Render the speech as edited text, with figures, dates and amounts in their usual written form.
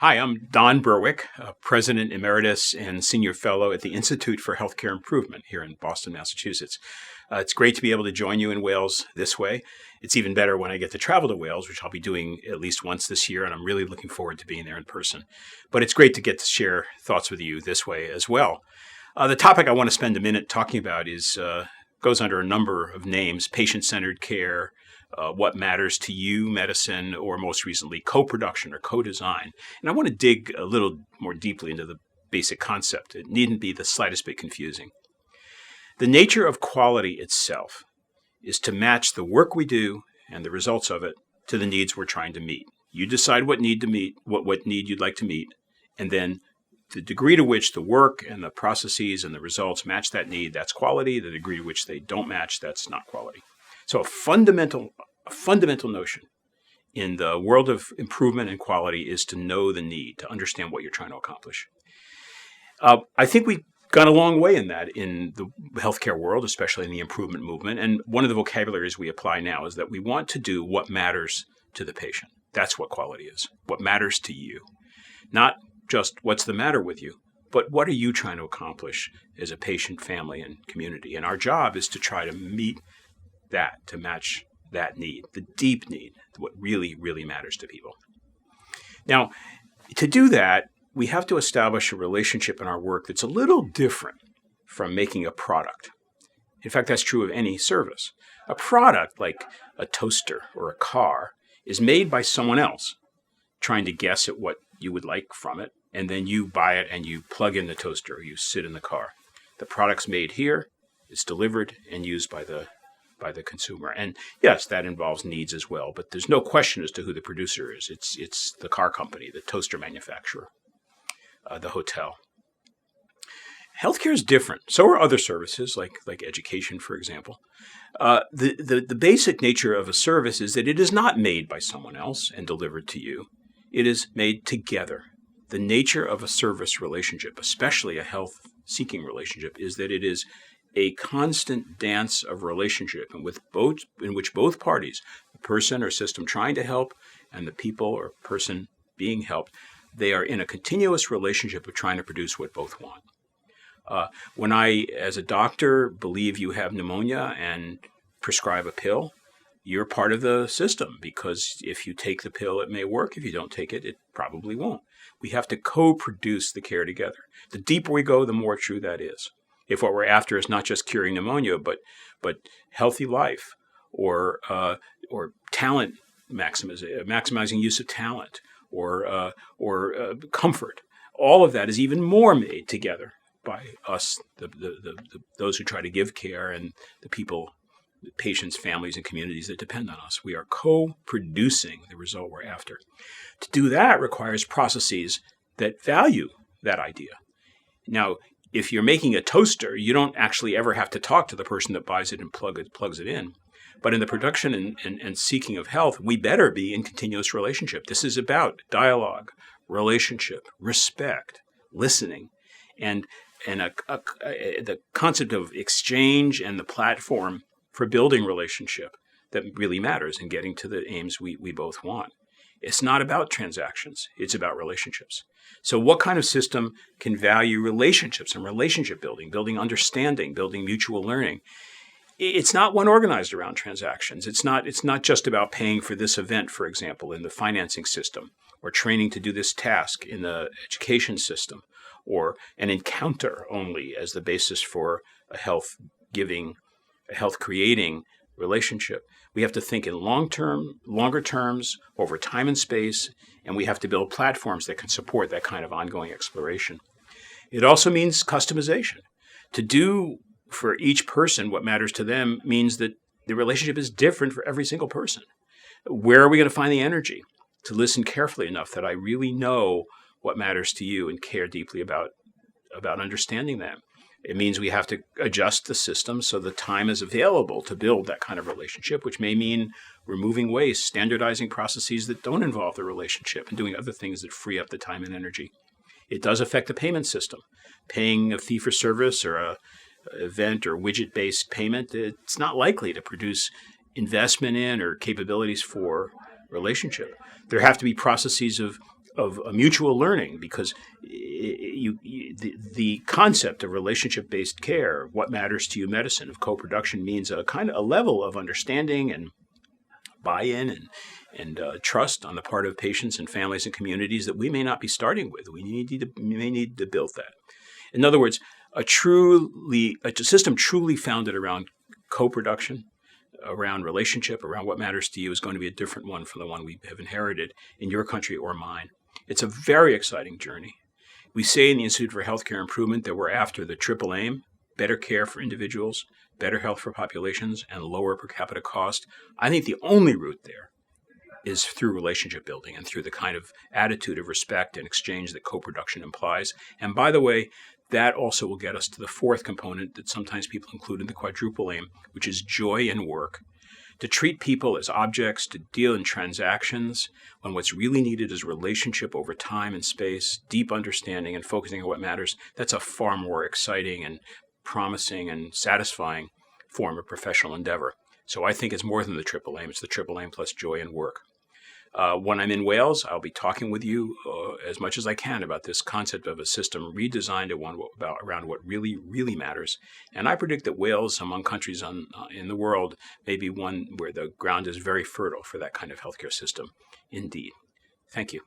Hi, I'm Don Berwick, President Emeritus and Senior Fellow at the Institute for Healthcare Improvement here in Boston, Massachusetts. It's great to be able to join you in Wales this way. It's even better when I get to travel to Wales, which I'll be doing at least once this year, and I'm really looking forward to being there in person. But it's great to get to share thoughts with you this way as well. The topic I want to spend a minute talking about goes under a number of names: patient-centered care, what matters to you, medicine, or most recently, coproduction or co-design. And I want to dig a little more deeply into the basic concept. It needn't be the slightest bit confusing. The nature of quality itself is to match the work we do and the results of it to the needs we're trying to meet. You decide what need you'd like to meet, and then the degree to which the work and the processes and the results match that need, that's quality. The degree to which they don't match, that's not quality. So a fundamental notion in the world of improvement and quality is to know the need, to understand what you're trying to accomplish. I think we've gone a long way in that in the healthcare world, especially in the improvement movement. And one of the vocabularies we apply now is that we want to do what matters to the patient. That's what quality is, what matters to you. Not just what's the matter with you, but what are you trying to accomplish as a patient, family, and community? And our job is to try to meet that, to match that need, the deep need, what really, really matters to people. Now, to do that, we have to establish a relationship in our work that's a little different from making a product. In fact, that's true of any service. A product, like a toaster or a car, is made by someone else trying to guess at what you would like from it, and then you buy it and you plug in the toaster or you sit in the car. The product's made here, it's delivered and used by the consumer. And yes, that involves needs as well, but there's no question as to who the producer is. It's the car company, the toaster manufacturer, the hotel. Healthcare is different. So are other services, like education, for example. The basic nature of a service is that it is not made by someone else and delivered to you. It is made together. The nature of a service relationship, especially a health-seeking relationship, is that it is a constant dance of relationship in which both parties, the person or system trying to help and the people or person being helped, they are in a continuous relationship of trying to produce what both want. When I, as a doctor, believe you have pneumonia and prescribe a pill, you're part of the system, because if you take the pill, it may work. If you don't take it, it probably won't. We have to co-produce the care together. The deeper we go, the more true that is. If what we're after is not just curing pneumonia, but healthy life, or talent maximizing use of talent, or comfort, all of that is even more made together by us, those who try to give care, and the people, the patients, families, and communities that depend on us. We are co-producing the result we're after. To do that requires processes that value that idea. Now, if you're making a toaster, you don't actually ever have to talk to the person that buys it and plugs it in. But in the production and seeking of health, we better be in continuous relationship. This is about dialogue, relationship, respect, listening, and the concept of exchange and the platform for building relationship that really matters in getting to the aims we both want. It's not about transactions. It's about relationships. So what kind of system can value relationships and relationship building understanding, building mutual learning? It's not one organized around transactions. It's not just about paying for this event, for example, in the financing system, or training to do this task in the education system, or an encounter only as the basis for a health-giving, a health-creating relationship. We have to think in longer terms, over time and space, and we have to build platforms that can support that kind of ongoing exploration. It also means customization. To do for each person what matters to them means that the relationship is different for every single person. Where are we going to find the energy to listen carefully enough that I really know what matters to you and care deeply about understanding them? It means we have to adjust the system so the time is available to build that kind of relationship, which may mean removing waste, standardizing processes that don't involve the relationship, and doing other things that free up the time and energy. It does affect the payment system. Paying a fee for service or a event or widget-based payment, it's not likely to produce investment in or capabilities for relationship. There have to be processes of of mutual learning, because the concept of relationship-based care, what matters to you medicine, of co-production, means a kind of a level of understanding and buy-in and trust on the part of patients and families and communities that we may not be starting with. We may need to build that. In other words, a system truly founded around co-production, around relationship, around what matters to you, is going to be a different one from the one we have inherited in your country or mine. It's a very exciting journey. We say in the Institute for Healthcare Improvement that we're after the triple aim: better care for individuals, better health for populations, and lower per capita cost. I think the only route there is through relationship building and through the kind of attitude of respect and exchange that co-production implies. And by the way, that also will get us to the fourth component that sometimes people include in the quadruple aim, which is joy in work. To treat people as objects, to deal in transactions, when what's really needed is relationship over time and space, deep understanding, and focusing on what matters, that's a far more exciting and promising and satisfying form of professional endeavor. So I think it's more than the triple aim. It's the triple aim plus joy in work. When I'm in Wales, I'll be talking with you as much as I can about this concept of a system redesigned around what really, really matters. And I predict that Wales, among countries in the world, may be one where the ground is very fertile for that kind of healthcare system indeed. Thank you.